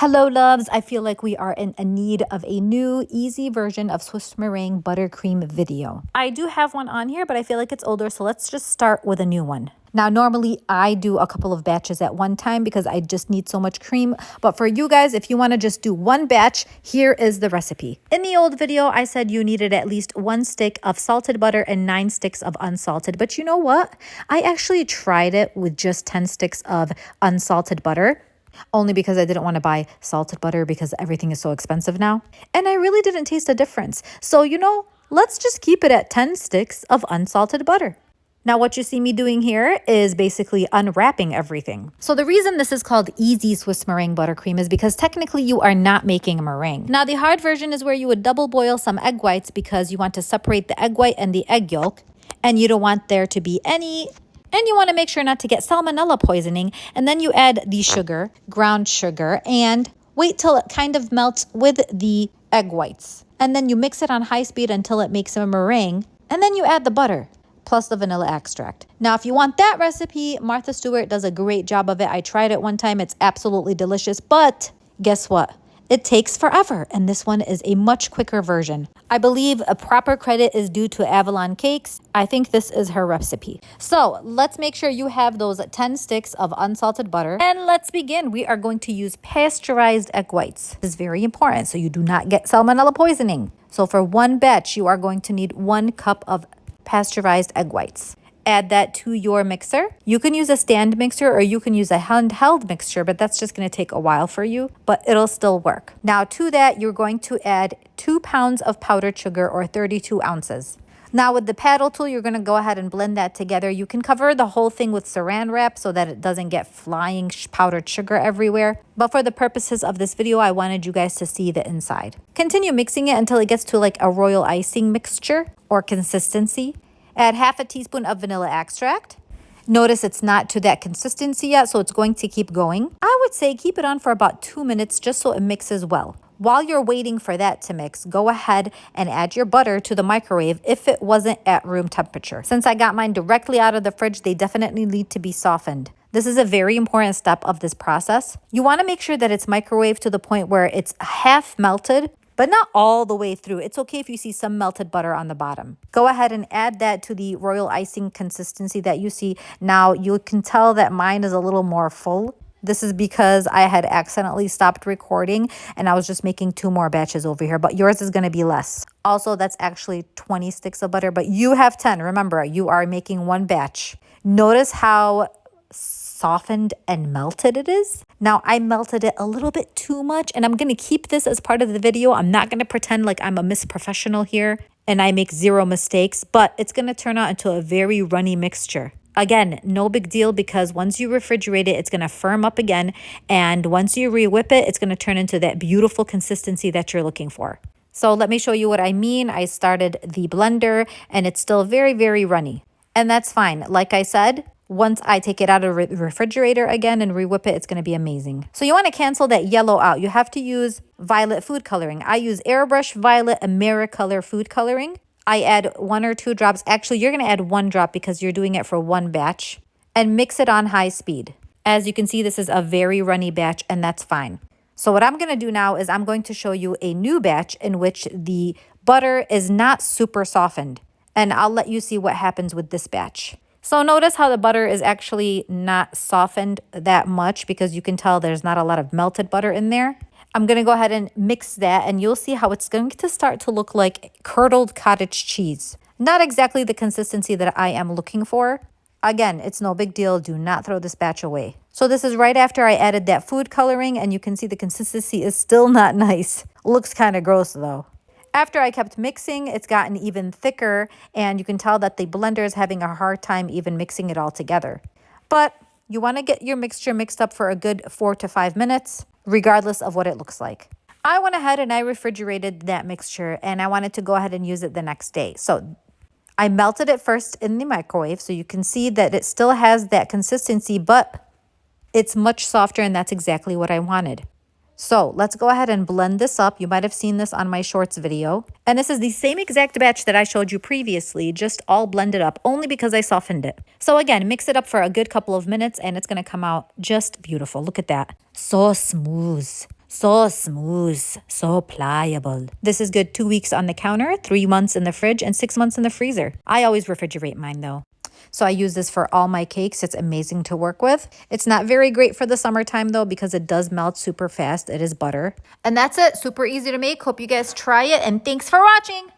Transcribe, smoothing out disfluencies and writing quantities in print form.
Hello, loves. I feel like we are in need of a new, easy version of Swiss meringue buttercream video. I do have one on here, but I feel like it's older, so let's just start with a new one. Now, normally I do a couple of batches at one time because I just need so much cream. But for you guys, if you want to just do one batch, here is the recipe. In the old video, I said you needed at least 1 stick of salted butter and 9 sticks of unsalted. But you know what? I actually tried it with just 10 sticks of unsalted butter. Only because I didn't want to buy salted butter because everything is so expensive now. And I really didn't taste a difference. So, let's just keep it at 10 sticks of unsalted butter. Now, what you see me doing here is basically unwrapping everything. So the reason this is called easy Swiss meringue buttercream is because technically you are not making a meringue. Now, the hard version is where you would double boil some egg whites because you want to separate the egg white and the egg yolk. And you don't want there to be and you want to make sure not to get salmonella poisoning. And then you add the sugar, ground sugar, and wait till it kind of melts with the egg whites. And then you mix it on high speed until it makes a meringue. And then you add the butter plus the vanilla extract. Now, if you want that recipe, Martha Stewart does a great job of it. I tried it one time. It's absolutely delicious. But guess what? It takes forever, and this one is a much quicker version. I believe a proper credit is due to Avalon Cakes. I think this is her recipe. So let's make sure you have those 10 sticks of unsalted butter. And let's begin. We are going to use pasteurized egg whites. This is very important so you do not get salmonella poisoning. So for one batch, you are going to need 1 cup of pasteurized egg whites. Add that to your mixer. You can use a stand mixer or you can use a handheld mixture, but that's just going to take a while for you, but it'll still work. Now to that, you're going to add 2 pounds of powdered sugar or 32 ounces. Now with the paddle tool, you're going to go ahead and blend that together. You can cover the whole thing with saran wrap so that it doesn't get flying powdered sugar everywhere. But for the purposes of this video, I wanted you guys to see the inside. Continue mixing it until it gets to like a royal icing mixture or consistency. Add half a teaspoon of vanilla extract. Notice it's not to that consistency yet, so it's going to keep going. I would say keep it on for about 2 minutes just so it mixes well. While you're waiting for that to mix, go ahead and add your butter to the microwave if it wasn't at room temperature. Since I got mine directly out of the fridge, they definitely need to be softened. This is a very important step of this process. You want to make sure that it's microwaved to the point where it's half melted, but not all the way through. It's okay if you see some melted butter on the bottom. Go ahead and add that to the royal icing consistency that you see. Now you can tell that mine is a little more full. This is because I had accidentally stopped recording and I was just making 2 more batches over here, but yours is going to be less. Also, that's actually 20 sticks of butter, but you have 10. Remember, you are making 1 batch. Notice how softened and melted it is. Now I melted it a little bit too much and I'm going to keep this as part of the video. I'm not going to pretend like I'm a Miss Professional here and I make 0 mistakes, but it's going to turn out into a very runny mixture. Again, no big deal because once you refrigerate it, it's going to firm up again. And once you re-whip it, it's going to turn into that beautiful consistency that you're looking for. So let me show you what I mean. I started the blender and it's still very, very runny. And that's fine. Like I said, once I take it out of the refrigerator again and re-whip it, it's going to be amazing. So you want to cancel that yellow out. You have to use violet food coloring. I use Airbrush Violet Americolor food coloring. I add 1 or 2 drops. Actually, you're going to add 1 drop because you're doing it for 1 batch. And mix it on high speed. As you can see, this is a very runny batch and that's fine. So what I'm going to do now is I'm going to show you a new batch in which the butter is not super softened. And I'll let you see what happens with this batch. So notice how the butter is actually not softened that much because you can tell there's not a lot of melted butter in there. I'm going to go ahead and mix that and you'll see how it's going to start to look like curdled cottage cheese. Not exactly the consistency that I am looking for. Again, it's no big deal. Do not throw this batch away. So this is right after I added that food coloring and you can see the consistency is still not nice. Looks kind of gross though. After I kept mixing, it's gotten even thicker and you can tell that the blender is having a hard time even mixing it all together. But you want to get your mixture mixed up for a good 4 to 5 minutes, regardless of what it looks like. I went ahead and I refrigerated that mixture and I wanted to go ahead and use it the next day. So I melted it first in the microwave so you can see that it still has that consistency, but it's much softer and that's exactly what I wanted. So let's go ahead and blend this up. You might have seen this on my shorts video. And this is the same exact batch that I showed you previously, just all blended up only because I softened it. So again, mix it up for a good couple of minutes and it's going to come out just beautiful. Look at that. So smooth. So smooth, so pliable. This is good 2 weeks on the counter, 3 months in the fridge, and 6 months in the freezer. I always refrigerate mine though. So I use this for all my cakes. It's amazing to work with. It's not very great for the summertime though because it does melt super fast. It is butter. And that's it. Super easy to make. Hope you guys try it, and thanks for watching.